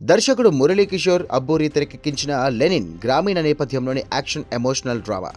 దర్శకుడు మురళీకిషోర్ అబ్బూరి తెరకెక్కించిన లెనిన్ గ్రామీణ నేపథ్యంలోని action emotional drama.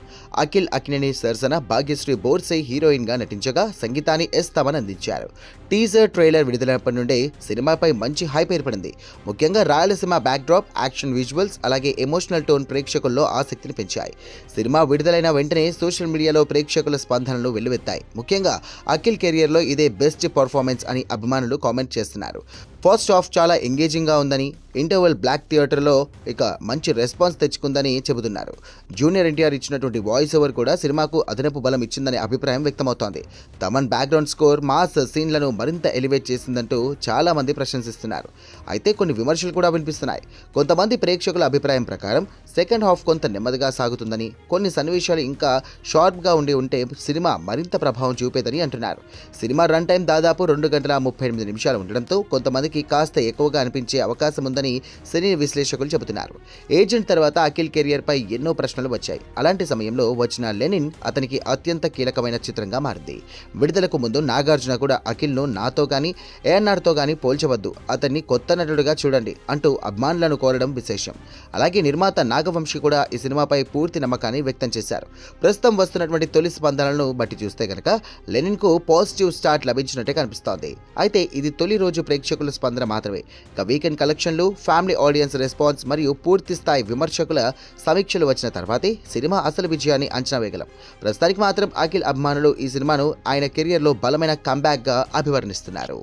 Akhil Akkineni సరసన భాగ్యశ్రీ బోర్సే హీరోయిన్గా నటించగా సంగీతాన్ని ఎస్ తమన్ అందించారు. టీజర్ ట్రైలర్ విడుదలైనప్పటి నుండే సినిమాపై మంచి హైప్ ఏర్పడింది. ముఖ్యంగా రాయలసీమ బ్యాక్డ్రాప్, యాక్షన్ విజువల్స్, అలాగే ఎమోషనల్ టోన్ ప్రేక్షకుల్లో ఆసక్తిని పెంచాయి. సినిమా విడుదలైన వెంటనే సోషల్ మీడియాలో ప్రేక్షకుల స్పందనలు వెల్లువెత్తాయి. ముఖ్యంగా అఖిల్ కెరియర్లో ఇదే బెస్ట్ పర్ఫార్మెన్స్ అని అభిమానులు కామెంట్ చేస్తున్నారు. ఫస్ట్ హాఫ్ చాలా ఎంగేజింగ్గా ఉందని, ఇంటర్వెల్ బ్లాక్ థియేటర్లో ఇక మంచి రెస్పాన్స్ తెచ్చుకుందని చెబుతున్నారు. జూనియర్ ఎన్టీఆర్ ఇచ్చినటువంటి వాయిస్ ఓవర్ కూడా సినిమాకు అదనపు బలం ఇచ్చిందనే అభిప్రాయం వ్యక్తమవుతోంది. తమన్ బ్యాక్గ్రౌండ్ స్కోర్ మాస్ సీన్లను మరింత ఎలివేట్ చేసిందంటూ చాలా మంది ప్రశంసిస్తున్నారు. అయితే కొన్ని విమర్శలు కూడా వినిపిస్తున్నాయి. కొంతమంది ప్రేక్షకుల అభిప్రాయం ప్రకారం సెకండ్ హాఫ్ కొంత నెమ్మదిగా సాగుతుందని, కొన్ని సన్నివేశాలు ఇంకా షార్ప్గా ఉంటే సినిమా మరింత ప్రభావం చూపేదని అంటున్నారు. సినిమా రన్ టైం దాదాపు 2 గంటల 38 నిమిషాలు ఉండడంతో కొంతమందికి కాస్త ఎక్కువగా అనిపించే అవకాశం ఉందని సినీ విశ్లేషకులు చెబుతున్నారు. ఏజెంట్ తర్వాత అఖిల్ కెరియర్ పై ఎన్నో ప్రశ్నలు వచ్చాయి. అలాంటి సమయంలో వచ్చిన లెనిన్ అతనికి అత్యంత కీలకమైన చిత్రంగా మారింది. విడుదలకు ముందు నాగార్జున కూడా అఖిల్ను నాతో గానీ ఏఎన్ఆర్తో గానీ పోల్చవద్దు, అతన్ని కొత్త నటుడుగా చూడండి అంటూ అభిమానులను కోరడం విశేషం. అలాగే నిర్మాత నాగవంశీ కూడా ఈ సినిమాపై పూర్తి నమ్మకాన్ని వ్యక్తం చేశారు. ప్రస్తుతం వస్తున్నటువంటి తొలి స్పందనలను బట్టి చూస్తే కనుక లెనిన్కు పాజిటివ్ స్టార్ట్ లభించినట్టే కనిపిస్తోంది. అయితే ఇది తొలి రోజు ప్రేక్షకుల స్పందన మాత్రమే. ఇక వీకెండ్ కలెక్షన్లు, ఫ్యామిలీ ఆడియన్స్ రెస్పాన్స్ మరియు పూర్తి స్థాయి విమర్శకుల సమీక్షలు వచ్చిన తర్వాతే సినిమా అసలు విజయాన్ని అంచనా వేయగలం. ప్రస్తుతానికి మాత్రం అఖిల్ అభిమానులు ఈ సినిమాను ఆయన కెరియర్లో బలమైన కంబ్యాక్గా అభివర్ణిస్తున్నారు.